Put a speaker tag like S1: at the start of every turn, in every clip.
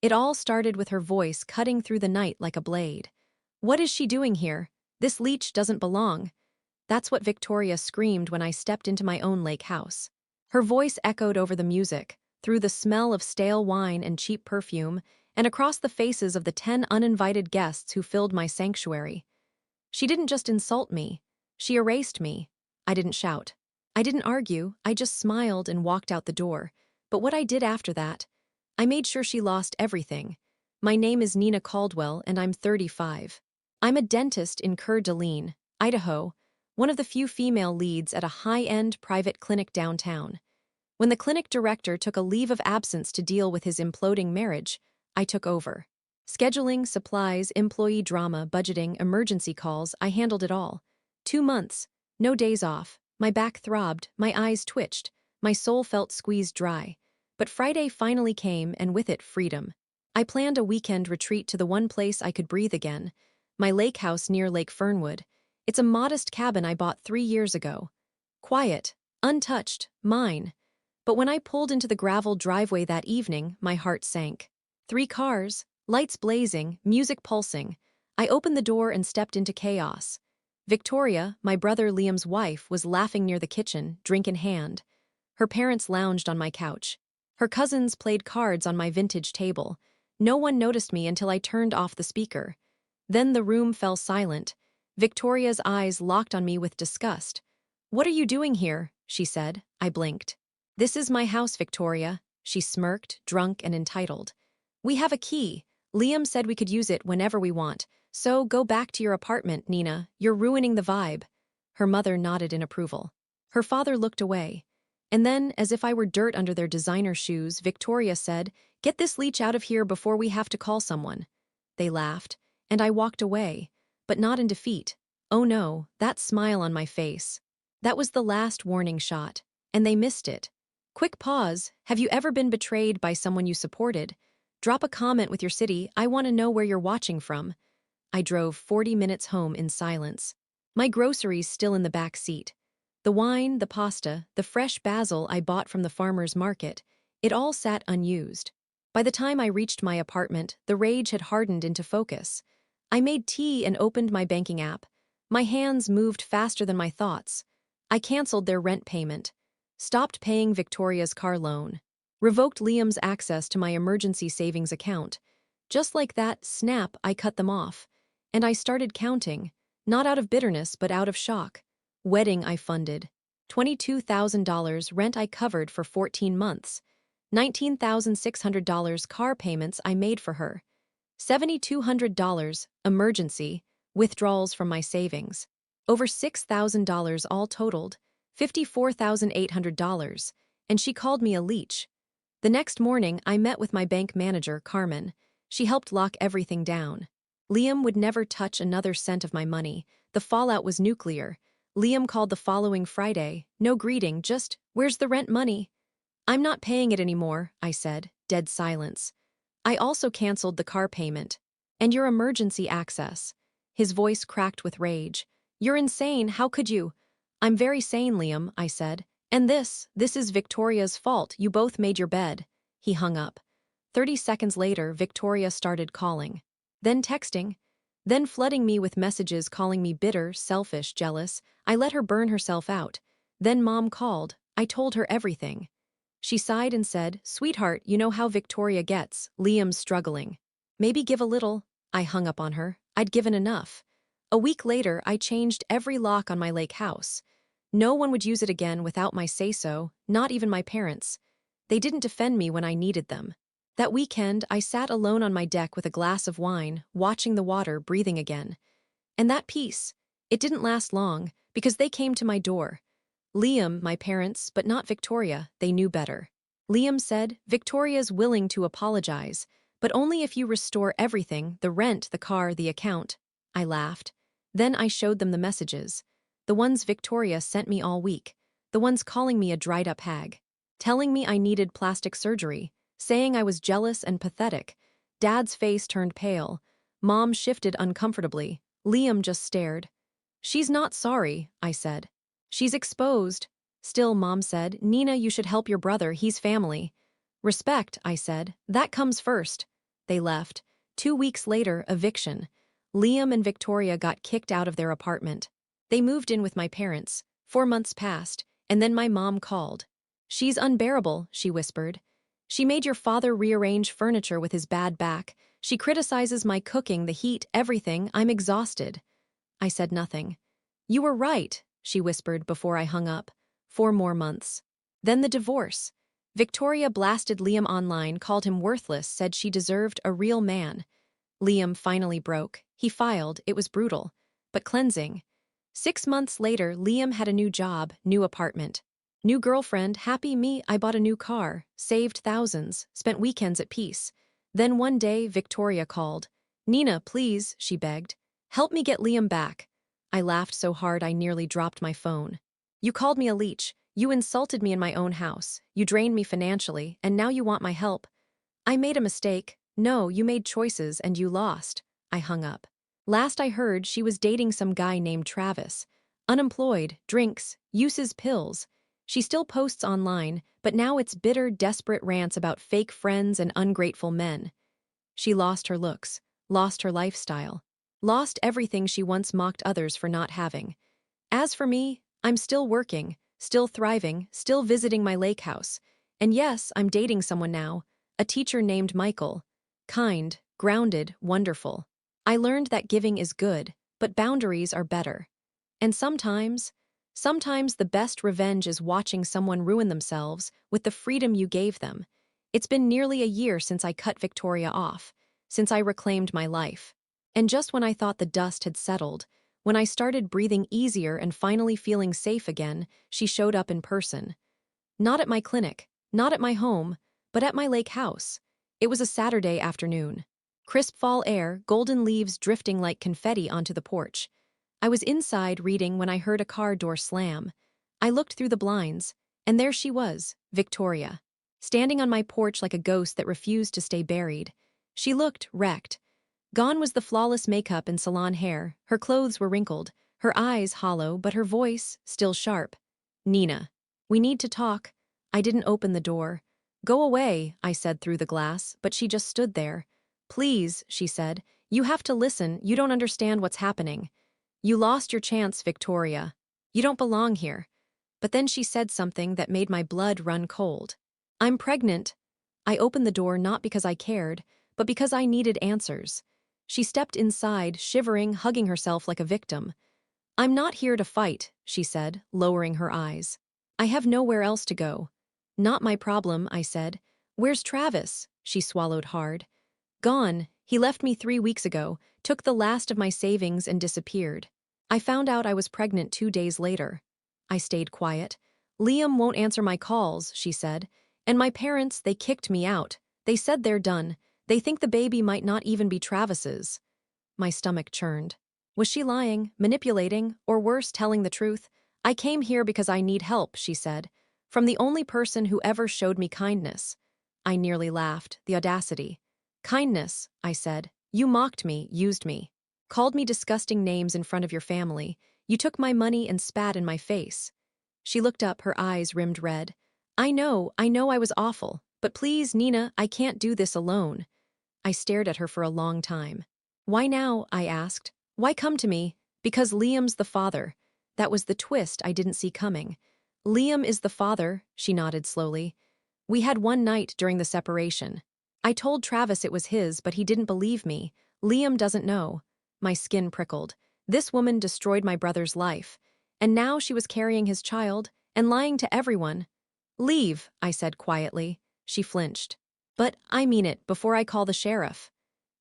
S1: It all started with her voice cutting through the night like a blade. "What is she doing here? This leech doesn't belong." That's what Victoria screamed when I stepped into my own lake house. Her voice echoed over the music, through the smell of stale wine and cheap perfume, and across the faces of the 10 uninvited guests who filled my sanctuary. She didn't just insult me. She erased me. I didn't shout. I didn't argue, I just smiled and walked out the door. But what I did after that, I made sure she lost everything. My name is Nina Caldwell, and I'm 35. I'm a dentist in Coeur d'Alene, Idaho, one of the few female leads at a high-end private clinic downtown. When the clinic director took a leave of absence to deal with his imploding marriage, I took over. Scheduling, supplies, employee drama, budgeting, emergency calls, I handled it all. 2 months, no days off. My back throbbed, my eyes twitched, my soul felt squeezed dry. But Friday finally came, and with it, freedom. I planned a weekend retreat to the one place I could breathe again, my lake house near Lake Fernwood. It's a modest cabin I bought 3 years ago. Quiet, untouched, mine. But when I pulled into the gravel driveway that evening, my heart sank. 3 cars, lights blazing, music pulsing. I opened the door and stepped into chaos. Victoria, my brother Liam's wife, was laughing near the kitchen, drink in hand. Her parents lounged on my couch. Her cousins played cards on my vintage table. No one noticed me until I turned off the speaker. Then the room fell silent. Victoria's eyes locked on me with disgust. "What are you doing here?" she said. I blinked. "This is my house, Victoria," she smirked, drunk and entitled. "We have a key. Liam said we could use it whenever we want. So go back to your apartment, Nina. You're ruining the vibe." Her mother nodded in approval. Her father looked away. And then, as if I were dirt under their designer shoes, Victoria said, "Get this leech out of here before we have to call someone." They laughed, and I walked away, but not in defeat. Oh no, that smile on my face. That was the last warning shot, and they missed it. Quick pause. Have you ever been betrayed by someone you supported? Drop a comment with your city. I want to know where you're watching from. I drove 40 minutes home in silence. My groceries still in the back seat. The wine, the pasta, the fresh basil I bought from the farmer's market, it all sat unused. By the time I reached my apartment, the rage had hardened into focus. I made tea and opened my banking app. My hands moved faster than my thoughts. I canceled their rent payment, stopped paying Victoria's car loan, revoked Liam's access to my emergency savings account. Just like that, snap, I cut them off. And I started counting, not out of bitterness but out of shock. Wedding I funded. $22,000 rent I covered for 14 months. $19,600 car payments I made for her. $7,200 emergency withdrawals from my savings. Over $6,000 all totaled. $54,800. And she called me a leech. The next morning, I met with my bank manager, Carmen. She helped lock everything down. Liam would never touch another cent of my money. The fallout was nuclear. Liam called the following Friday. No greeting, just, "Where's the rent money?" "I'm not paying it anymore," I said. Dead silence. "I also canceled the car payment. And your emergency access." His voice cracked with rage. "You're insane, how could you?" "I'm very sane, Liam," I said. "And this is Victoria's fault. You both made your bed." He hung up. 30 seconds later, Victoria started calling. Then texting. Then flooding me with messages calling me bitter, selfish, jealous. I let her burn herself out. Then Mom called. I told her everything. She sighed and said, "Sweetheart, you know how Victoria gets. Liam's struggling. Maybe give a little." I hung up on her. I'd given enough. A week later, I changed every lock on my lake house. No one would use it again without my say-so, not even my parents. They didn't defend me when I needed them. That weekend, I sat alone on my deck with a glass of wine, watching the water, breathing again. And that peace, it didn't last long, because they came to my door. Liam, my parents, but not Victoria, they knew better. Liam said, "Victoria's willing to apologize, but only if you restore everything, the rent, the car, the account." I laughed. Then I showed them the messages. The ones Victoria sent me all week. The ones calling me a dried-up hag. Telling me I needed plastic surgery. Saying I was jealous and pathetic. Dad's face turned pale. Mom shifted uncomfortably. Liam just stared. "She's not sorry," I said. "She's exposed." Still, Mom said, "Nina, you should help your brother, he's family." "Respect," I said. "That comes first." They left. 2 weeks later, eviction. Liam and Victoria got kicked out of their apartment. They moved in with my parents. 4 months passed, and then my mom called. "She's unbearable," she whispered. "She made your father rearrange furniture with his bad back. She criticizes my cooking, the heat, everything. I'm exhausted." I said nothing. "You were right," she whispered before I hung up. 4 more months. Then the divorce. Victoria blasted Liam online, called him worthless, said she deserved a real man. Liam finally broke. He filed. It was brutal, but cleansing. 6 months later, Liam had a new job, new apartment. New girlfriend, happy me. I bought a new car, saved thousands, spent weekends at peace. Then one day, Victoria called. "Nina, please," she begged. "Help me get Liam back." I laughed so hard I nearly dropped my phone. "You called me a leech. You insulted me in my own house. You drained me financially, and now you want my help." "I made a mistake." "No, you made choices and you lost." I hung up. Last I heard, she was dating some guy named Travis. Unemployed, drinks, uses pills. She still posts online, but now it's bitter, desperate rants about fake friends and ungrateful men. She lost her looks, lost her lifestyle, lost everything she once mocked others for not having. As for me, I'm still working, still thriving, still visiting my lake house. And yes, I'm dating someone now, a teacher named Michael. Kind, grounded, wonderful. I learned that giving is good, but boundaries are better. And sometimes the best revenge is watching someone ruin themselves with the freedom you gave them. It's been nearly a year since I cut Victoria off, since I reclaimed my life. And just when I thought the dust had settled, when I started breathing easier and finally feeling safe again, she showed up in person. Not at my clinic, not at my home, but at my lake house. It was a Saturday afternoon. Crisp fall air, golden leaves drifting like confetti onto the porch. I was inside reading when I heard a car door slam. I looked through the blinds, and there she was, Victoria, standing on my porch like a ghost that refused to stay buried. She looked wrecked. Gone was the flawless makeup and salon hair, her clothes were wrinkled, her eyes hollow, but her voice still sharp. "Nina, we need to talk." I didn't open the door. "Go away," I said through the glass, but she just stood there. "Please," she said, "you have to listen, you don't understand what's happening. You lost your chance, Victoria. You don't belong here." But then she said something that made my blood run cold. "I'm pregnant." I opened the door not because I cared, but because I needed answers. She stepped inside, shivering, hugging herself like a victim. "I'm not here to fight," she said, lowering her eyes. "I have nowhere else to go." "Not my problem," I said. "Where's Travis?" She swallowed hard. "Gone. He left me 3 weeks ago, took the last of my savings and disappeared. I found out I was pregnant 2 days later." I stayed quiet. "Liam won't answer my calls," she said. "And my parents, they kicked me out. They said they're done. They think the baby might not even be Travis's." My stomach churned. Was she lying, manipulating, or worse, telling the truth? "I came here because I need help," she said. "From the only person who ever showed me kindness." I nearly laughed, the audacity. "Kindness," I said. "You mocked me, used me. Called me disgusting names in front of your family. You took my money and spat in my face." She looked up, her eyes rimmed red. I know I was awful. But please, Nina, I can't do this alone." I stared at her for a long time. "Why now?" I asked. "Why come to me?" "Because Liam's the father." That was the twist I didn't see coming. "Liam is the father," she nodded slowly. "We had one night during the separation. I told Travis it was his, but he didn't believe me. Liam doesn't know." My skin prickled. This woman destroyed my brother's life. And now she was carrying his child and lying to everyone. "Leave," I said quietly. She flinched. "But I mean it, before I call the sheriff."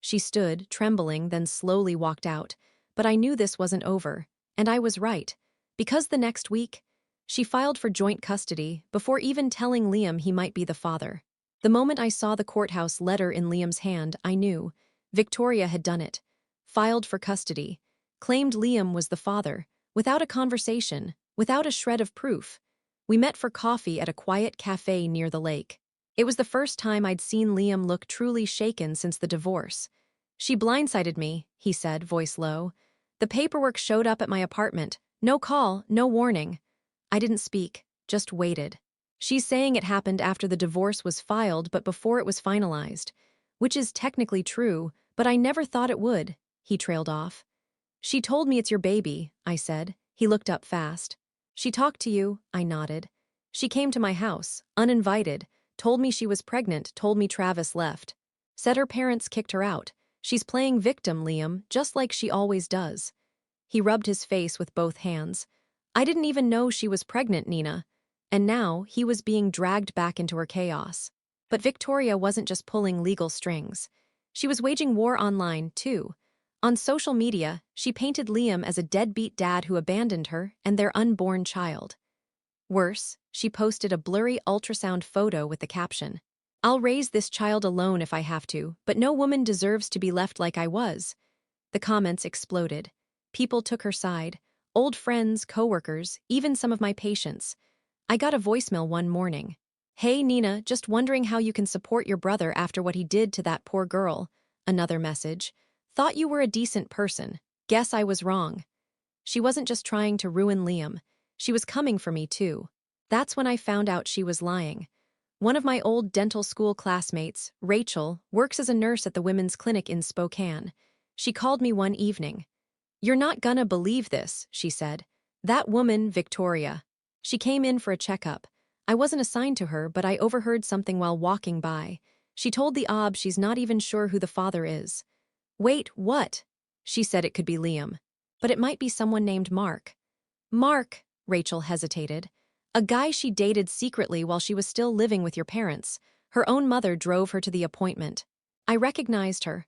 S1: She stood, trembling, then slowly walked out. But I knew this wasn't over. And I was right. Because the next week, she filed for joint custody before even telling Liam he might be the father. The moment I saw the courthouse letter in Liam's hand, I knew. Victoria had done it. Filed for custody. Claimed Liam was the father. Without a conversation. Without a shred of proof. We met for coffee at a quiet cafe near the lake. It was the first time I'd seen Liam look truly shaken since the divorce. "She blindsided me," he said, voice low. "The paperwork showed up at my apartment. No call, no warning." I didn't speak, just waited. "She's saying it happened after the divorce was filed but before it was finalized." Which is technically true, but I never thought it would, he trailed off. She told me it's your baby, I said. He looked up fast. She talked to you, I nodded. She came to my house, uninvited, told me she was pregnant, told me Travis left. Said her parents kicked her out. She's playing victim, Liam, just like she always does. He rubbed his face with both hands. I didn't even know she was pregnant, Nina. And now he was being dragged back into her chaos. But Victoria wasn't just pulling legal strings. She was waging war online, too. On social media, she painted Liam as a deadbeat dad who abandoned her and their unborn child. Worse, she posted a blurry ultrasound photo with the caption, "I'll raise this child alone if I have to, but no woman deserves to be left like I was." The comments exploded. People took her side. Old friends, coworkers, even some of my patients. I got a voicemail one morning. "Hey Nina, just wondering how you can support your brother after what he did to that poor girl." Another message. "Thought you were a decent person. Guess I was wrong." She wasn't just trying to ruin Liam. She was coming for me too. That's when I found out she was lying. One of my old dental school classmates, Rachel, works as a nurse at the women's clinic in Spokane. She called me one evening. "You're not gonna believe this," she said. "That woman, Victoria. She came in for a checkup. I wasn't assigned to her, but I overheard something while walking by. She told the OB she's not even sure who the father is." "Wait, what?" She said it could be Liam. But it might be someone named Mark. "Mark," Rachel hesitated. "A guy she dated secretly while she was still living with your parents. Her own mother drove her to the appointment." I recognized her.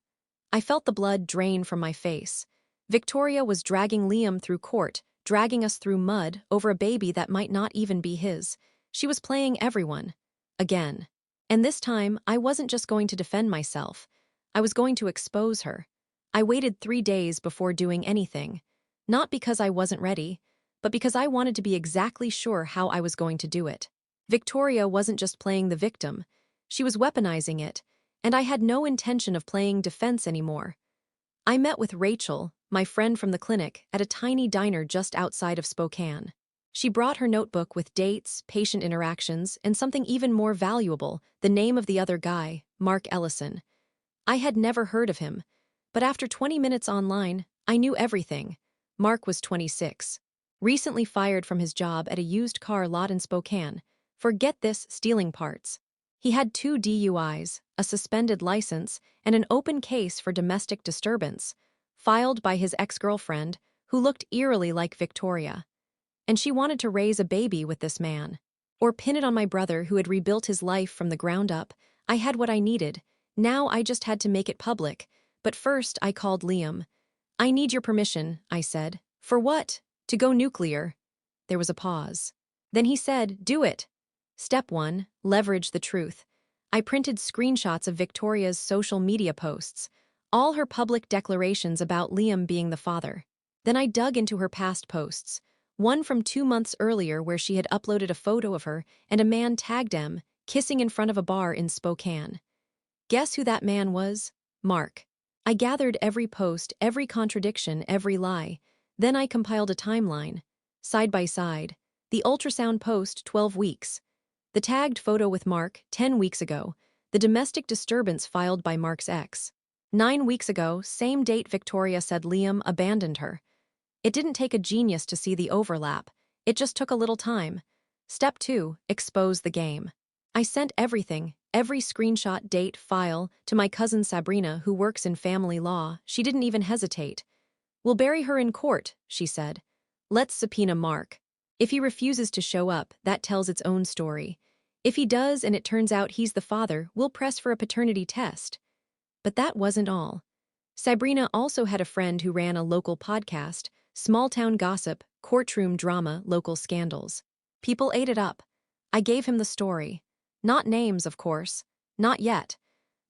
S1: I felt the blood drain from my face. Victoria was dragging Liam through court, dragging us through mud over a baby that might not even be his. She was playing everyone. Again. And this time, I wasn't just going to defend myself. I was going to expose her. I waited 3 days before doing anything. Not because I wasn't ready, but because I wanted to be exactly sure how I was going to do it. Victoria wasn't just playing the victim. She was weaponizing it, and I had no intention of playing defense anymore. I met with Rachel, my friend from the clinic, at a tiny diner just outside of Spokane. She brought her notebook with dates, patient interactions, and something even more valuable, the name of the other guy, Mark Ellison. I had never heard of him, but after 20 minutes online, I knew everything. Mark was 26. Recently fired from his job at a used car lot in Spokane. Forget this, stealing parts. He had 2 DUIs, a suspended license, and an open case for domestic disturbance, filed by his ex-girlfriend, who looked eerily like Victoria. And she wanted to raise a baby with this man. Or pin it on my brother who had rebuilt his life from the ground up. I had what I needed. Now I just had to make it public. But first I called Liam. "I need your permission," I said. "For what?" "To go nuclear." There was a pause. Then he said, "Do it." Step 1, leverage the truth. I printed screenshots of Victoria's social media posts, all her public declarations about Liam being the father. Then I dug into her past posts, one from 2 months earlier where she had uploaded a photo of her and a man tagged them, kissing in front of a bar in Spokane. Guess who that man was? Mark. I gathered every post, every contradiction, every lie. Then I compiled a timeline. Side by side. The ultrasound post, 12 weeks. The tagged photo with Mark, 10 weeks ago. The domestic disturbance filed by Mark's ex. 9 weeks ago, same date Victoria said Liam abandoned her. It didn't take a genius to see the overlap. It just took a little time. Step 2, expose the game. I sent everything, every screenshot, date, file, to my cousin Sabrina, who works in family law. She didn't even hesitate. "We'll bury her in court," she said. "Let's subpoena Mark. If he refuses to show up, that tells its own story. If he does and it turns out he's the father, we'll press for a paternity test." But that wasn't all. Sabrina also had a friend who ran a local podcast, small-town gossip, courtroom drama, local scandals. People ate it up. I gave him the story. Not names, of course. Not yet.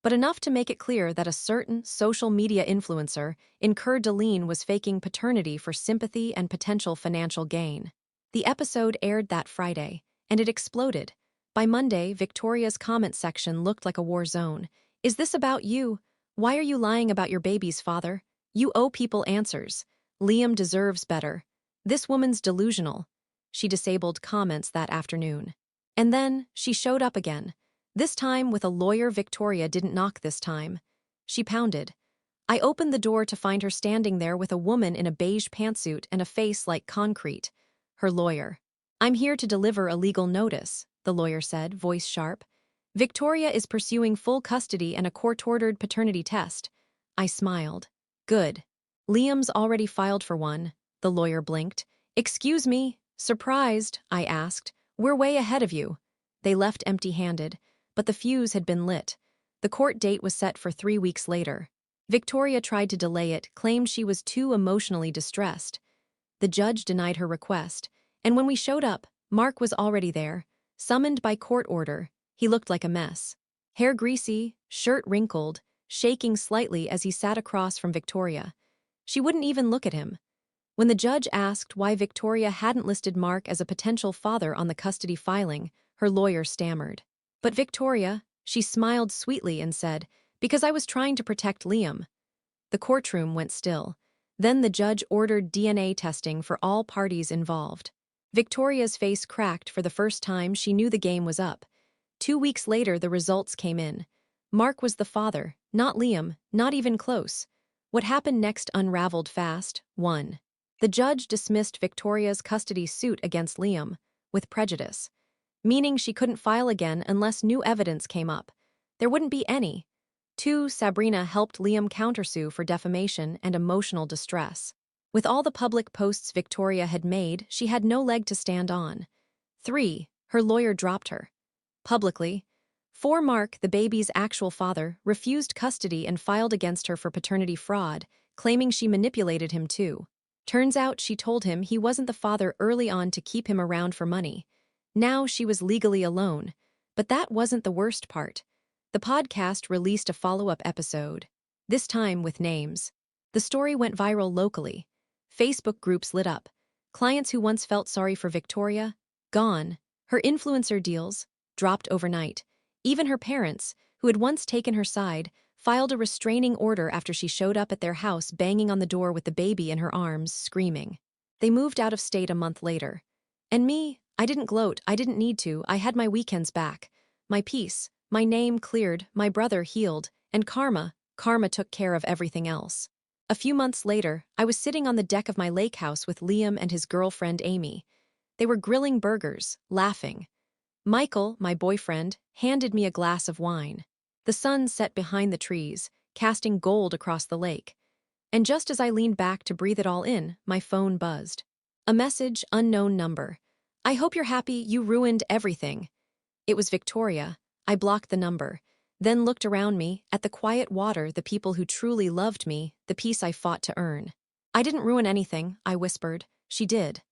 S1: But enough to make it clear that a certain social media influencer in Coeur d'Alene was faking paternity for sympathy and potential financial gain. The episode aired that Friday, and it exploded. By Monday, Victoria's comment section looked like a war zone. "Is this about you? Why are you lying about your baby's father? You owe people answers. Liam deserves better. This woman's delusional." She disabled comments that afternoon. And then, she showed up again. This time, with a lawyer, Victoria didn't knock this time. She pounded. I opened the door to find her standing there with a woman in a beige pantsuit and a face like concrete. Her lawyer. "I'm here to deliver a legal notice," the lawyer said, voice sharp. "Victoria is pursuing full custody and a court-ordered paternity test." I smiled. "Good. Liam's already filed for one," the lawyer blinked. "Excuse me?" Surprised, I asked. "We're way ahead of you." They left empty-handed, but the fuse had been lit. The court date was set for 3 weeks later. Victoria tried to delay it, claimed she was too emotionally distressed. The judge denied her request, and when we showed up, Mark was already there, summoned by court order. He looked like a mess. Hair greasy, shirt wrinkled, shaking slightly as he sat across from Victoria. She wouldn't even look at him. When the judge asked why Victoria hadn't listed Mark as a potential father on the custody filing, her lawyer stammered. "But Victoria," she smiled sweetly and said, "because I was trying to protect Liam." The courtroom went still. Then the judge ordered DNA testing for all parties involved. Victoria's face cracked. For the first time, she knew the game was up. 2 weeks later, the results came in. Mark was the father, not Liam, not even close. What happened next unraveled fast. 1. The judge dismissed Victoria's custody suit against Liam, with prejudice, meaning she couldn't file again unless new evidence came up. There wouldn't be any. 2. Sabrina helped Liam countersue for defamation and emotional distress. With all the public posts Victoria had made, she had no leg to stand on. 3. Her lawyer dropped her. Publicly. 4. Mark, the baby's actual father, refused custody and filed against her for paternity fraud, claiming she manipulated him too. Turns out she told him he wasn't the father early on to keep him around for money. Now she was legally alone. But that wasn't the worst part. The podcast released a follow-up episode, this time with names. The story went viral locally. Facebook groups lit up. Clients who once felt sorry for Victoria, gone. Her influencer deals dropped overnight. Even her parents, who had once taken her side, filed a restraining order after she showed up at their house banging on the door with the baby in her arms, screaming. They moved out of state a month later. And me, I didn't gloat, I didn't need to, I had my weekends back. My peace, my name cleared, my brother healed, and karma took care of everything else. A few months later, I was sitting on the deck of my lake house with Liam and his girlfriend Amy. They were grilling burgers, laughing. Michael, my boyfriend, handed me a glass of wine. The sun set behind the trees, casting gold across the lake. And just as I leaned back to breathe it all in, my phone buzzed. A message, unknown number. "I hope you're happy, you ruined everything." It was Victoria. I blocked the number, then looked around me, at the quiet water, the people who truly loved me, the peace I fought to earn. "I didn't ruin anything," I whispered. "She did."